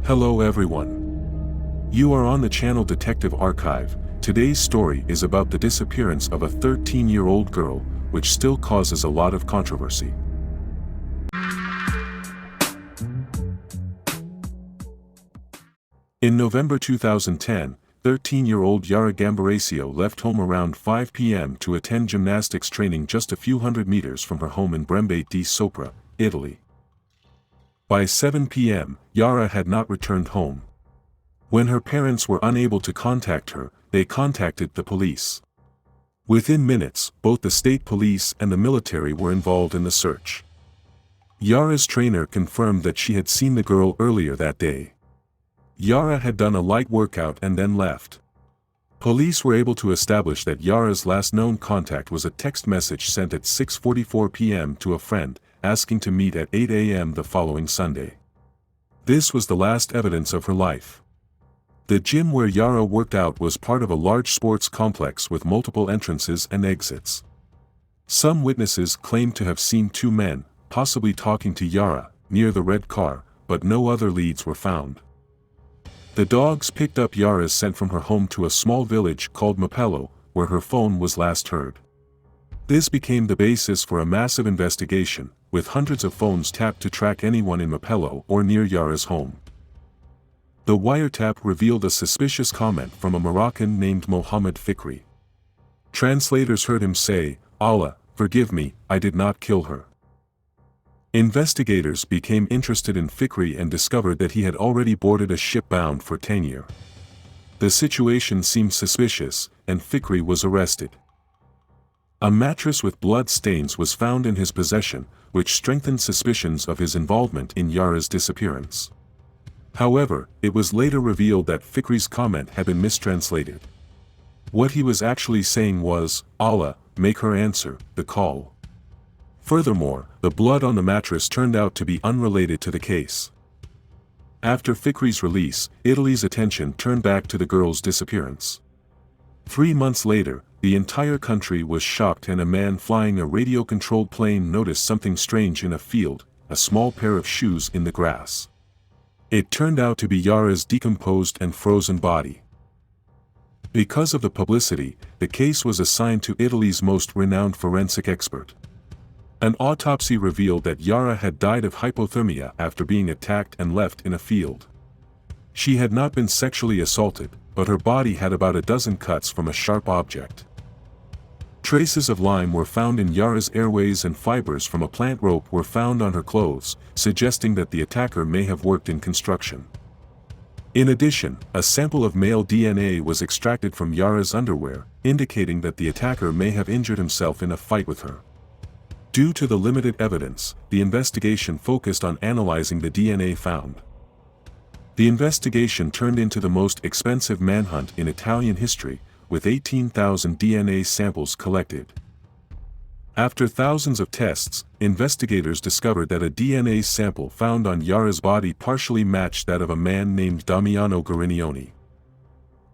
Hello everyone. You are on the channel Detective Archive. Today's story is about the disappearance of a 13-year-old girl, which still causes a lot of controversy. In November 2010, 13-year-old Yara Gambirasio left home around 5 p.m. to attend gymnastics training just a few hundred meters from her home in Brembe di Sopra, Italy. By 7 p.m., Yara had not returned home. When her parents were unable to contact her, they contacted the police. Within minutes, both the state police and the military were involved in the search. Yara's trainer confirmed that she had seen the girl earlier that day. Yara had done a light workout and then left. Police were able to establish that Yara's last known contact was a text message sent at 6:44 p.m. to a friend, asking to meet at 8 a.m. the following Sunday. This was the last evidence of her life. The gym where Yara worked out was part of a large sports complex with multiple entrances and exits. Some witnesses claimed to have seen two men, possibly talking to Yara, near the red car, but no other leads were found. The dogs picked up Yara's scent from her home to a small village called Mapello, where her phone was last heard. This became the basis for a massive investigation, with hundreds of phones tapped to track anyone in Mapello or near Yara's home. The wiretap revealed a suspicious comment from a Moroccan named Mohammed Fikri. Translators heard him say, "Allah, forgive me, I did not kill her." Investigators became interested in Fikri and discovered that he had already boarded a ship bound for Tangier. The situation seemed suspicious, and Fikri was arrested. A mattress with blood stains was found in his possession, which strengthened suspicions of his involvement in Yara's disappearance. However, it was later revealed that Fikri's comment had been mistranslated. What he was actually saying was, "Allah, make her answer the call." Furthermore, the blood on the mattress turned out to be unrelated to the case. After Fikri's release, Italy's attention turned back to the girl's disappearance. 3 months later, the entire country was shocked and a man flying a radio-controlled plane noticed something strange in a field, a small pair of shoes in the grass. It turned out to be Yara's decomposed and frozen body. Because of the publicity, the case was assigned to Italy's most renowned forensic expert. An autopsy revealed that Yara had died of hypothermia after being attacked and left in a field. She had not been sexually assaulted, but her body had about a dozen cuts from a sharp object. Traces of lime were found in Yara's airways and fibers from a plant rope were found on her clothes, suggesting that the attacker may have worked in construction. In addition, a sample of male DNA was extracted from Yara's underwear, indicating that the attacker may have injured himself in a fight with her. Due to the limited evidence, the investigation focused on analyzing the DNA found. The investigation turned into the most expensive manhunt in Italian history, with 18,000 DNA samples collected. After thousands of tests, investigators discovered that a DNA sample found on Yara's body partially matched that of a man named Damiano Guarignoni.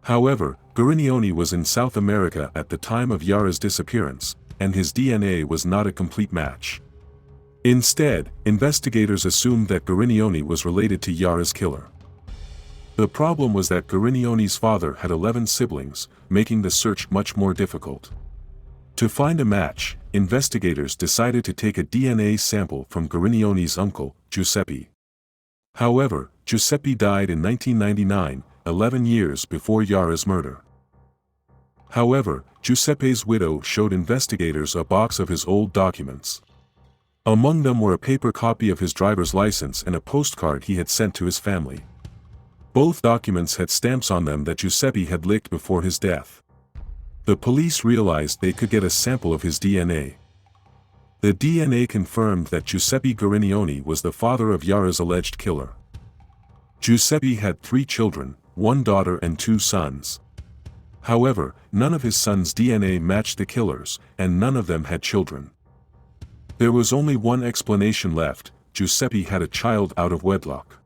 However, Guarignoni was in South America at the time of Yara's disappearance, and his DNA was not a complete match. Instead, investigators assumed that Guarignoni was related to Yara's killer. The problem was that Guarignoni's father had 11 siblings, making the search much more difficult. To find a match, investigators decided to take a DNA sample from Guarignoni's uncle, Giuseppe. However, Giuseppe died in 1999, 11 years before Yara's murder. However, Giuseppe's widow showed investigators a box of his old documents. Among them were a paper copy of his driver's license and a postcard he had sent to his family. Both documents had stamps on them that Giuseppe had licked before his death. The police realized they could get a sample of his DNA. The DNA confirmed that Giuseppe Guarignoni was the father of Yara's alleged killer. Giuseppe had 3 children, 1 daughter and 2 sons. However, none of his sons' DNA matched the killer's, and none of them had children. There was only one explanation left: Giuseppe had a child out of wedlock.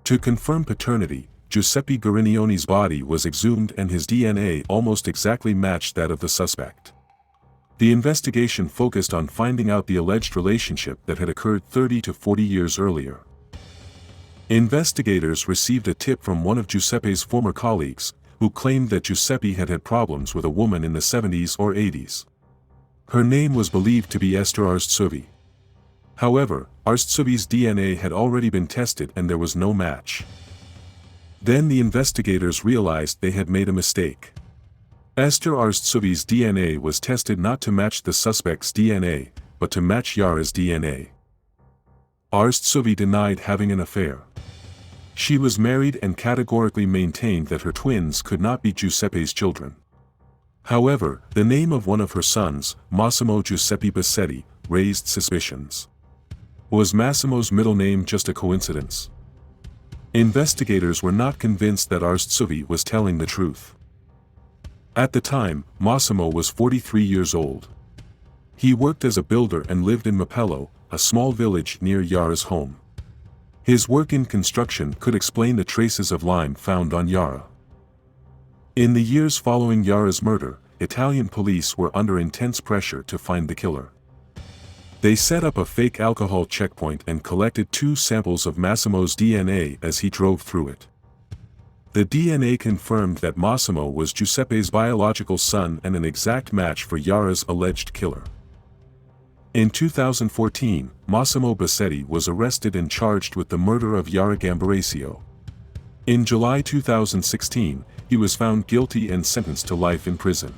To confirm paternity, Giuseppe Guarignoni's body was exhumed and his DNA almost exactly matched that of the suspect. The investigation focused on finding out the alleged relationship that had occurred 30 to 40 years earlier. Investigators received a tip from one of Giuseppe's former colleagues, who claimed that Giuseppe had had problems with a woman in the 70s or 80s. Her name was believed to be Esther Arstsuvi. However, Arstsuvi's DNA had already been tested and there was no match. Then the investigators realized they had made a mistake. Esther Arstsuvi's DNA was tested not to match the suspect's DNA, but to match Yara's DNA. Arstsuvi denied having an affair. She was married and categorically maintained that her twins could not be Giuseppe's children. However, the name of one of her sons, Massimo Giuseppe Bassetti, raised suspicions. Was Massimo's middle name just a coincidence? Investigators were not convinced that Arstsuvi was telling the truth. At the time, Massimo was 43 years old. He worked as a builder and lived in Mapello, a small village near Yara's home. His work in construction could explain the traces of lime found on Yara. In the years following Yara's murder, Italian police were under intense pressure to find the killer. They set up a fake alcohol checkpoint and collected 2 samples of Massimo's DNA as he drove through it. The DNA confirmed that Massimo was Giuseppe's biological son and an exact match for Yara's alleged killer. In 2014, Massimo Bassetti was arrested and charged with the murder of Yara Gambirasio. In July 2016, he was found guilty and sentenced to life in prison.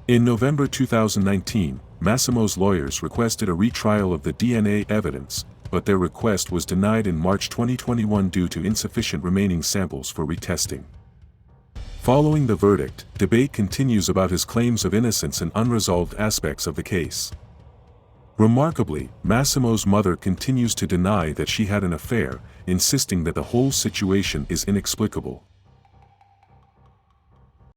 In November 2019, Massimo's lawyers requested a retrial of the DNA evidence, but their request was denied in March 2021 due to insufficient remaining samples for retesting. Following the verdict, debate continues about his claims of innocence and unresolved aspects of the case. Remarkably, Massimo's mother continues to deny that she had an affair, insisting that the whole situation is inexplicable.